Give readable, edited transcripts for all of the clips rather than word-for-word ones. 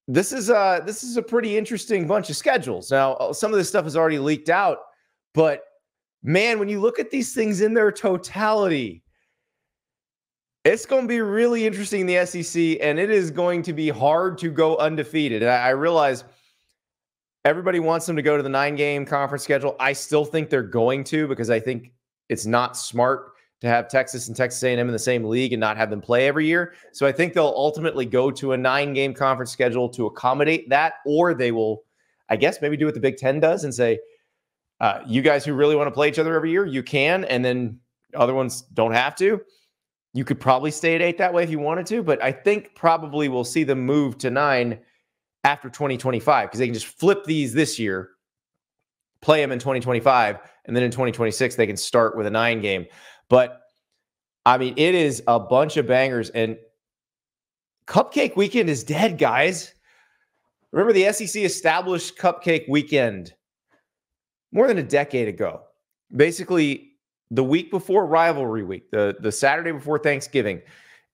this is a pretty interesting bunch of schedules. Now, some of this stuff is already leaked out, but man, when you look at these things in their totality, it's going to be really interesting in the SEC, and it is going to be hard to go undefeated. And I realize everybody wants them to go to the 9-game conference schedule. I still think they're going to, because I think it's not smart to have Texas and Texas A&M in the same league and not have them play every year. So I think they'll ultimately go to a 9-game conference schedule to accommodate that, or they will, I guess, maybe do what the Big Ten does and say, you guys who really want to play each other every year, you can, and then other ones don't have to. You could probably stay at 8 that way if you wanted to, but I think probably we'll see them move to 9 after 2025, because they can just flip these this year, play them in 2025, and then in 2026 they can start with a 9-game. But I mean, it is a bunch of bangers, and Cupcake Weekend is dead, guys. Remember, the SEC established Cupcake Weekend more than a decade ago. Basically, the week before rivalry week, the Saturday before Thanksgiving,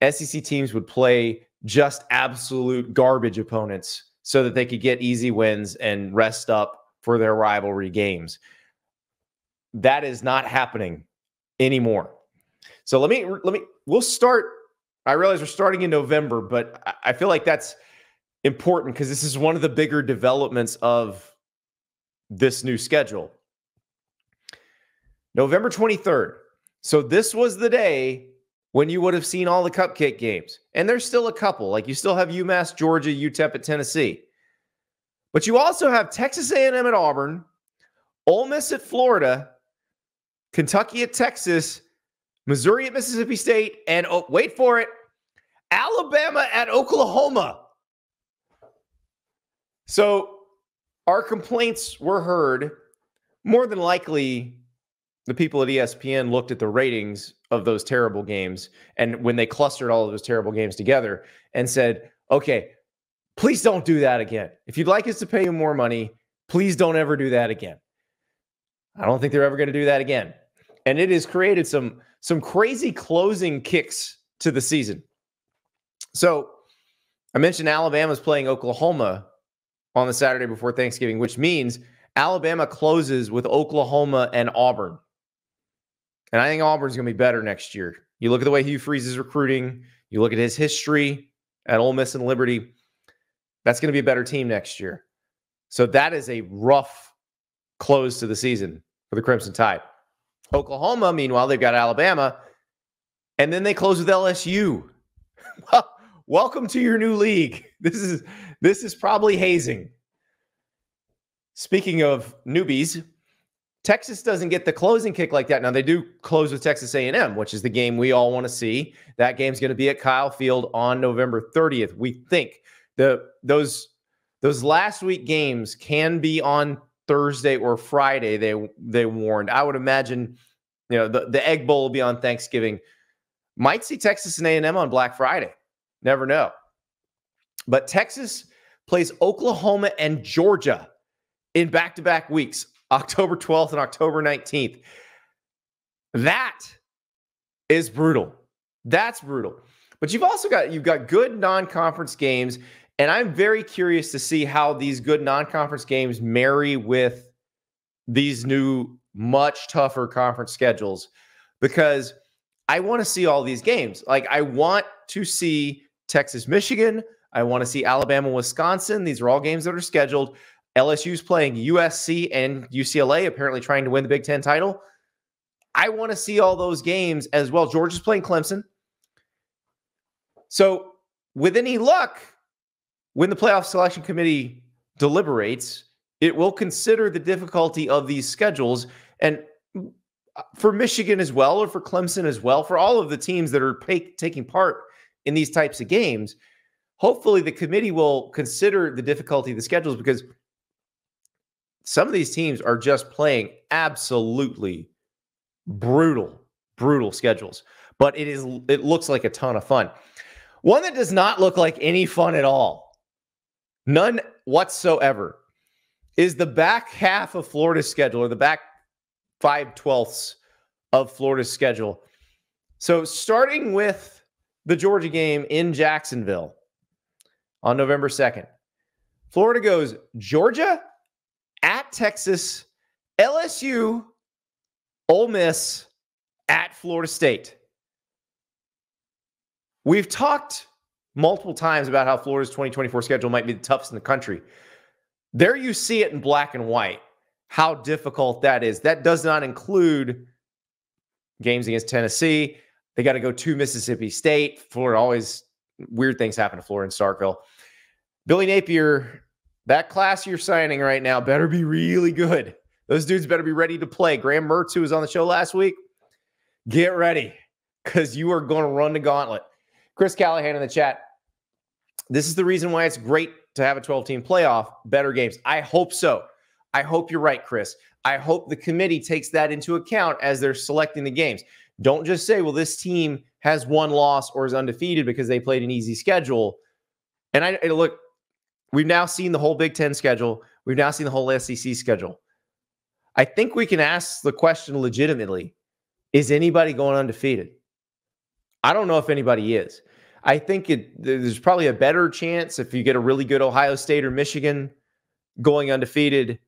SEC teams would play just absolute garbage opponents so that they could get easy wins and rest up for their rivalry games. That is not happening anymore. So we'll start. I realize we're starting in November, but I feel like that's important because this is one of the bigger developments of this new schedule. November 23rd. So this was the day when you would have seen all the Cupcake games. And there's still a couple. Like, you still have UMass, Georgia, UTEP at Tennessee. But you also have Texas A&M at Auburn, Ole Miss at Florida, Kentucky at Texas, Missouri at Mississippi State, and, oh, wait for it, Alabama at Oklahoma. So our complaints were heard. More than likely, the people at ESPN looked at the ratings of those terrible games, and when they clustered all of those terrible games together and said, okay, please don't do that again. If you'd like us to pay you more money, please don't ever do that again. I don't think they're ever going to do that again. And it has created some crazy closing kicks to the season. So I mentioned Alabama's playing Oklahoma on the Saturday before Thanksgiving, which means Alabama closes with Oklahoma and Auburn. And I think Auburn's going to be better next year. You look at the way Hugh Freeze is recruiting. You look at his history at Ole Miss and Liberty. That's going to be a better team next year. So that is a rough close to the season for the Crimson Tide. Oklahoma, meanwhile, they've got Alabama, and then they close with LSU. Welcome to your new league. This is probably hazing. Speaking of newbies, Texas doesn't get the closing kick like that. Now, they do close with Texas A&M, which is the game we all want to see. That game's going to be at Kyle Field on November 30th. We think those last week games can be on Thursday or Friday, they warned. I would imagine, the Egg Bowl will be on Thanksgiving. Might see Texas and A&M on Black Friday. Never know. But Texas plays Oklahoma and Georgia in back-to-back weeks, October 12th and October 19th. That is brutal. That's brutal. But you've got good non-conference games, and I'm very curious to see how these good non-conference games marry with these new, much tougher conference schedules, because I want to see all these games. Like, I want to see Texas, Michigan. I want to see Alabama, Wisconsin. These are all games that are scheduled. LSU's playing USC and UCLA, apparently trying to win the Big Ten title. I want to see all those games as well. Georgia's playing Clemson. So with any luck, when the playoff selection committee deliberates, it will consider the difficulty of these schedules. And for Michigan as well, or for Clemson as well, for all of the teams that are taking part in these types of games, hopefully the committee will consider the difficulty of the schedules, because some of these teams are just playing absolutely brutal schedules. But it looks like a ton of fun. One that does not look like any fun at all, none whatsoever, is the back half of Florida's schedule, or the back 5/12 of Florida's schedule. So starting with the Georgia game in Jacksonville on November 2nd, Florida goes Georgia, at Texas, LSU, Ole Miss, at Florida State. We've talked multiple times about how Florida's 2024 schedule might be the toughest in the country. There you see it in black and white, how difficult that is. That does not include games against Tennessee. They got to go to Mississippi State. Florida, always weird things happen to Florida and Starkville. Billy Napier, that class you're signing right now better be really good. Those dudes better be ready to play. Graham Mertz, who was on the show last week, get ready because you are going to run the gauntlet. Chris Callahan in the chat. This is the reason why it's great to have a 12-team playoff, better games. I hope so. I hope you're right, Chris. I hope the committee takes that into account as they're selecting the games. Don't just say, well, this team has one loss or is undefeated because they played an easy schedule. And look, we've now seen the whole Big Ten schedule. We've now seen the whole SEC schedule. I think we can ask the question legitimately, is anybody going undefeated? I don't know if anybody is. I think there's probably a better chance if you get a really good Ohio State or Michigan going undefeated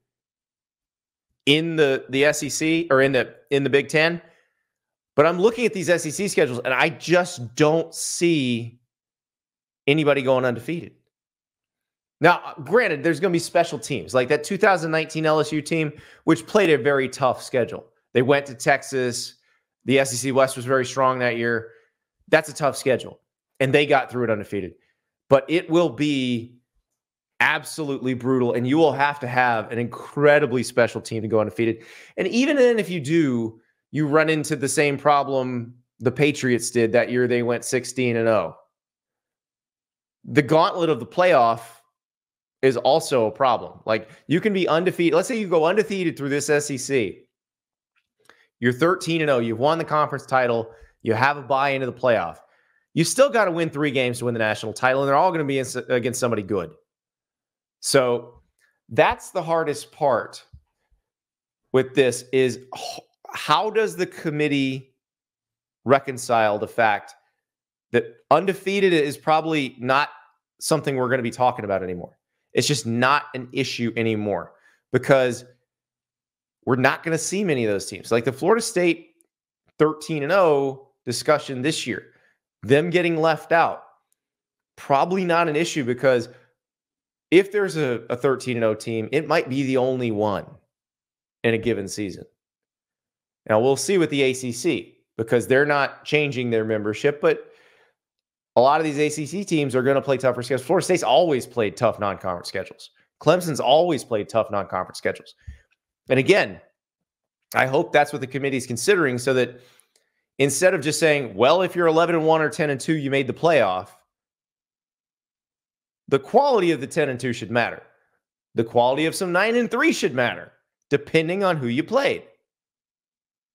in the SEC or in the Big Ten. But I'm looking at these SEC schedules, and I just don't see anybody going undefeated. Now, granted, there's going to be special teams like that 2019 LSU team, which played a very tough schedule. They went to Texas. The SEC West was very strong that year. That's a tough schedule, and they got through it undefeated. But it will be absolutely brutal, and you will have to have an incredibly special team to go undefeated. And even then, if you do, you run into the same problem the Patriots did that year. They went 16-0. The gauntlet of the playoff is also a problem. Like, you can be undefeated. Let's say you go undefeated through this SEC. You're 13-0. You've won the conference title. You have a bye into the playoff. You still got to win 3 games to win the national title, and they're all going to be against somebody good. So that's the hardest part with this is how does the committee reconcile the fact that undefeated is probably not something we're going to be talking about anymore. It's just not an issue anymore because we're not going to see many of those teams. Like the Florida State 13-0 discussion this year, them getting left out, probably not an issue because if there's a 13-0 team, it might be the only one in a given season. Now, we'll see with the ACC because they're not changing their membership, but a lot of these ACC teams are going to play tougher schedules. Florida State's always played tough non-conference schedules. Clemson's always played tough non-conference schedules. And again, I hope that's what the committee is considering so that instead of just saying, well, if you're 11-1 or 10-2, you made the playoff, the quality of the 10-2 should matter. The quality of some 9-3 should matter, depending on who you played.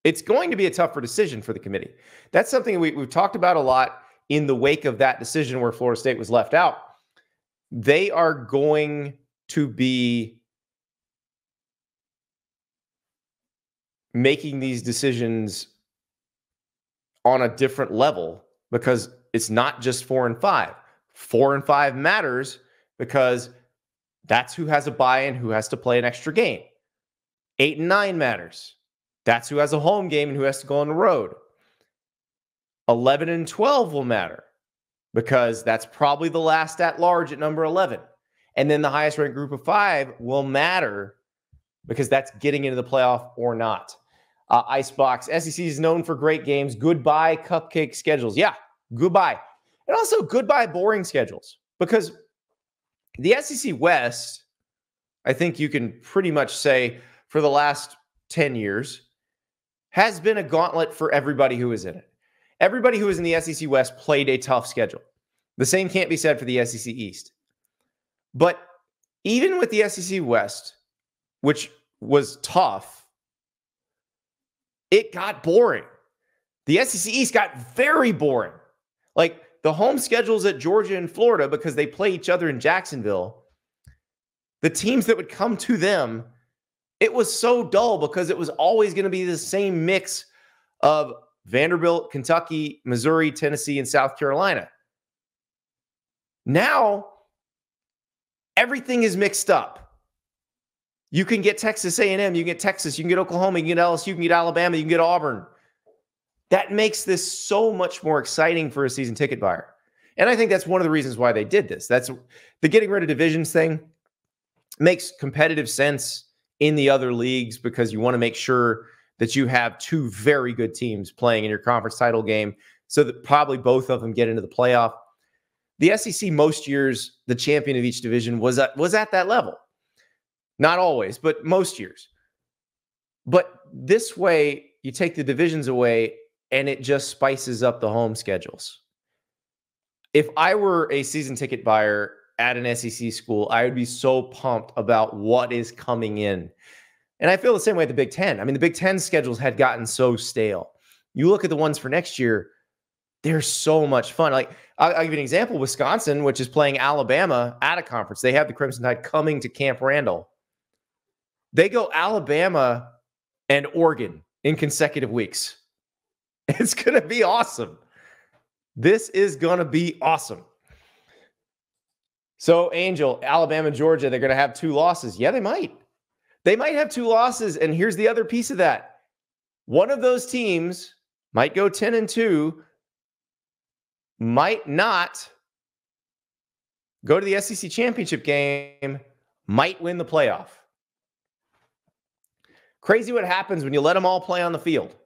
It's going to be a tougher decision for the committee. That's something we've talked about a lot in the wake of that decision where Florida State was left out. They are going to be making these decisions on a different level because it's not just 4 and 5. 4 and 5 matters because that's who has a bye-in, who has to play an extra game. 8 and 9 matters. That's who has a home game and who has to go on the road. 11 and 12 will matter because that's probably the last at large at number 11. And then the highest ranked group of 5 will matter because that's getting into the playoff or not. Icebox, SEC is known for great games. Goodbye cupcake schedules. Yeah, goodbye. And also goodbye boring schedules because the SEC West, I think you can pretty much say for the last 10 years, has been a gauntlet for everybody who is in it. Everybody who is in the SEC West played a tough schedule. The same can't be said for the SEC East. But even with the SEC West, which was tough, it got boring. The SEC East got very boring. Like the home schedules at Georgia and Florida, because they play each other in Jacksonville, the teams that would come to them, it was so dull because it was always going to be the same mix of Vanderbilt, Kentucky, Missouri, Tennessee, and South Carolina. Now, everything is mixed up. You can get Texas A&M, you can get Texas, you can get Oklahoma, you can get LSU, you can get Alabama, you can get Auburn. That makes this so much more exciting for a season ticket buyer. And I think that's one of the reasons why they did this. That's the getting rid of divisions thing makes competitive sense in the other leagues because you want to make sure that you have two very good teams playing in your conference title game so that probably both of them get into the playoff. The SEC most years, the champion of each division was at that level. Not always, but most years. But this way, you take the divisions away and it just spices up the home schedules. If I were a season ticket buyer at an SEC school, I would be so pumped about what is coming in. And I feel the same way at the Big Ten. I mean, the Big Ten schedules had gotten so stale. You look at the ones for next year, they're so much fun. Like, I'll give you an example. Wisconsin, which is playing Alabama at a conference. They have the Crimson Tide coming to Camp Randall. They go Alabama and Oregon in consecutive weeks. It's going to be awesome. This is going to be awesome. So, Angel, Alabama, Georgia, they're going to have 2 losses. Yeah, they might. They might have 2 losses. And here's the other piece of that. One of those teams might go 10-2, might not go to the SEC championship game, might win the playoff. Crazy what happens when you let them all play on the field.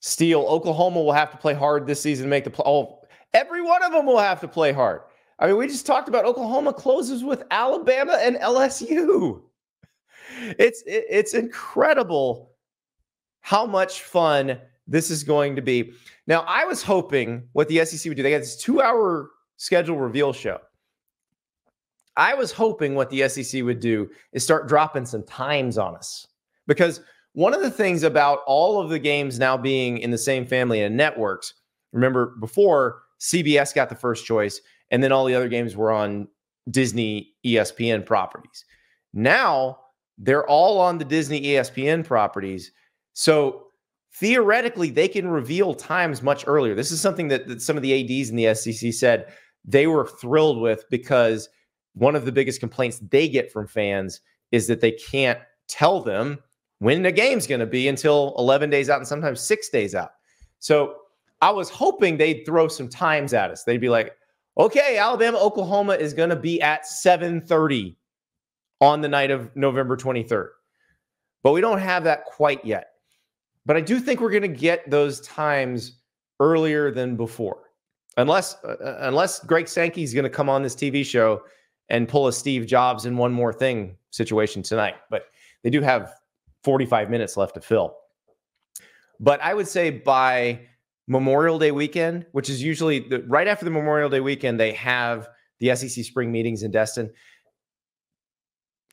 Steel, Oklahoma will have to play hard this season to make the play. Oh, every one of them will have to play hard. I mean, we just talked about Oklahoma closes with Alabama and LSU. It's incredible how much fun this is going to be. Now, I was hoping what the SEC would do. They got this 2-hour schedule reveal show. I was hoping what the SEC would do is start dropping some times on us. Because one of the things about all of the games now being in the same family and networks, remember before CBS got the first choice, and then all the other games were on Disney ESPN properties. Now they're all on the Disney ESPN properties. So theoretically, they can reveal times much earlier. This is something that some of the ADs in the SEC said they were thrilled with, because one of the biggest complaints they get from fans is that they can't tell them when the game's going to be until 11 days out and sometimes 6 days out. So I was hoping they'd throw some times at us. They'd be like, okay, Alabama, Oklahoma is going to be at 7:30 on the night of November 23rd. But we don't have that quite yet. But I do think we're going to get those times earlier than before. Unless Greg Sankey is going to come on this TV show and pull a Steve Jobs in One More Thing situation tonight. But they do have 45 minutes left to fill. But I would say by Memorial Day weekend, which is usually right after the Memorial Day weekend, they have the SEC spring meetings in Destin.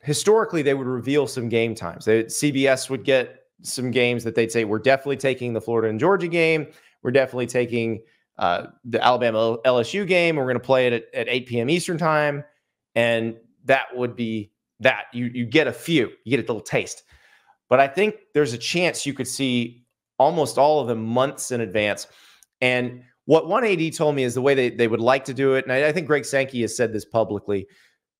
Historically, they would reveal some game times. CBS would get some games that they'd say, we're definitely taking the Florida and Georgia game. We're definitely taking the Alabama LSU game. We're going to play it at 8 p.m. Eastern time. And that would be that. You get a few. You get a little taste. But I think there's a chance you could see almost all of them months in advance. And what one AD told me is the way they would like to do it, and I think Greg Sankey has said this publicly,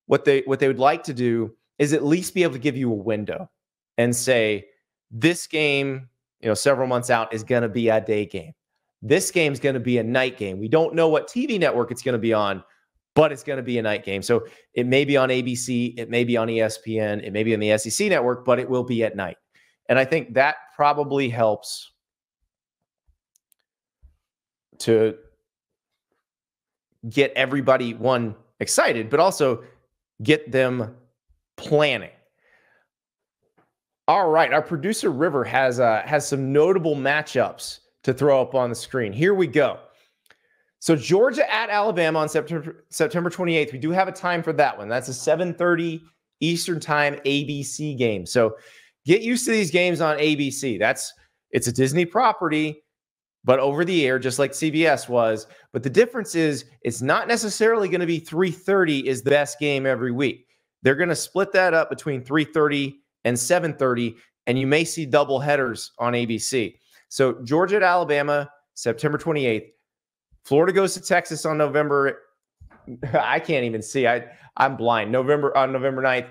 what they would like to do is at least be able to give you a window and say, this game, several months out is going to be a day game. This game's going to be a night game. We don't know what TV network it's going to be on, but it's going to be a night game. So it may be on ABC, it may be on ESPN, it may be on the SEC network, but it will be at night. And I think that probably helps to get everybody, one, excited, but also get them planning. All right, our producer River has some notable matchups to throw up on the screen. Here we go. So Georgia at Alabama on September 28th. We do have a time for that one. That's a 7:30 Eastern time ABC game. So get used to these games on ABC. It's a Disney property, but over the air, just like CBS was. But the difference is it's not necessarily going to be 3:30 is the best game every week. They're going to split that up between 3:30 and 7:30, and you may see double headers on ABC. So Georgia at Alabama, September 28th. Florida goes to Texas on November I can't even see. I'm blind. November 9th.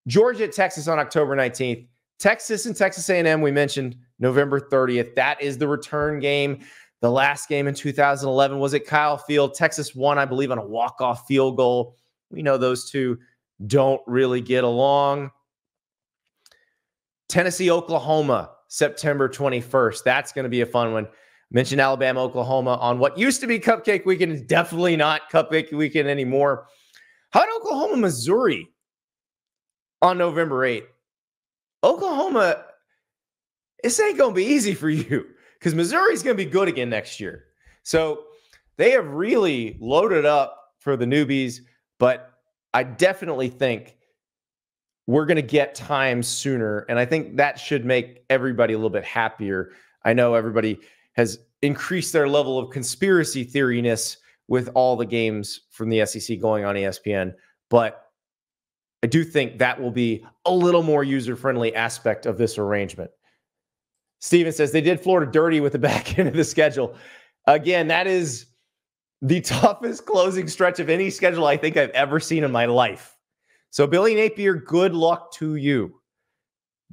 Georgia at Texas on October 19th. Texas and Texas A&M, we mentioned November 30th. That is the return game. The last game in 2011 was at Kyle Field. Texas won, I believe, on a walk-off field goal. We know those two don't really get along. Tennessee, Oklahoma, September 21st. That's going to be a fun one. Mentioned Alabama, Oklahoma on what used to be Cupcake Weekend. Is definitely not Cupcake Weekend anymore. How about Oklahoma, Missouri on November 8th? Oklahoma, this ain't going to be easy for you because Missouri's going to be good again next year. So they have really loaded up for the newbies, but I definitely think we're going to get time sooner. And I think that should make everybody a little bit happier. I know everybody has increased their level of conspiracy theory-ness with all the games from the SEC going on ESPN, but I do think that will be a little more user-friendly aspect of this arrangement. Steven says they did Florida dirty with the back end of the schedule. Again, that is the toughest closing stretch of any schedule I think I've ever seen in my life. So Billy Napier, good luck to you.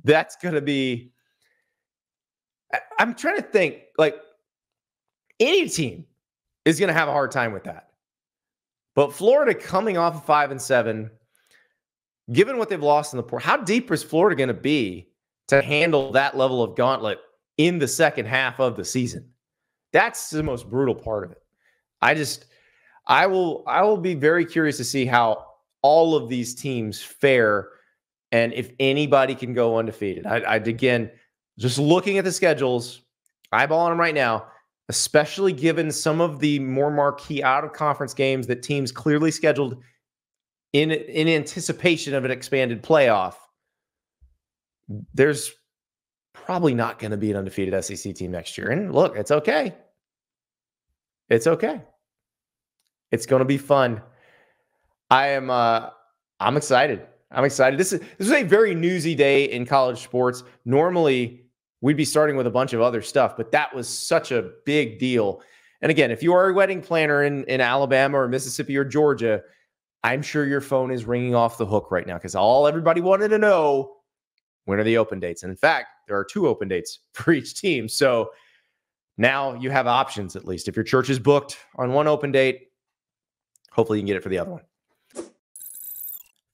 That's going to be, I'm trying to think, like any team is going to have a hard time with that. But Florida coming off of 5-7, given what they've lost in the portal, how deep is Florida going to be to handle that level of gauntlet in the second half of the season? That's the most brutal part of it. I will be very curious to see how all of these teams fare and if anybody can go undefeated. Again, just looking at the schedules, eyeballing them right now, especially given some of the more marquee out-of-conference games that teams clearly scheduled in anticipation of an expanded playoff, there's probably not going to be an undefeated SEC team next year. And look, it's okay. It's okay. It's going to be fun. I'm excited. I'm excited. This is a very newsy day in college sports. Normally, we'd be starting with a bunch of other stuff, but that was such a big deal. And again, if you are a wedding planner in Alabama or Mississippi or Georgia, I'm sure your phone is ringing off the hook right now because all everybody wanted to know, when are the open dates? And in fact, there are 2 open dates for each team. So now you have options, at least. If your church is booked on one open date, hopefully you can get it for the other one.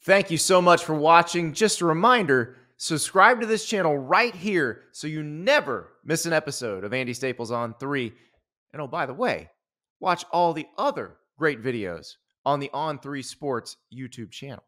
Thank you so much for watching. Just a reminder, subscribe to this channel right here so you never miss an episode of Andy Staples On 3. And oh, by the way, watch all the other great videos on the On3 Sports YouTube channel.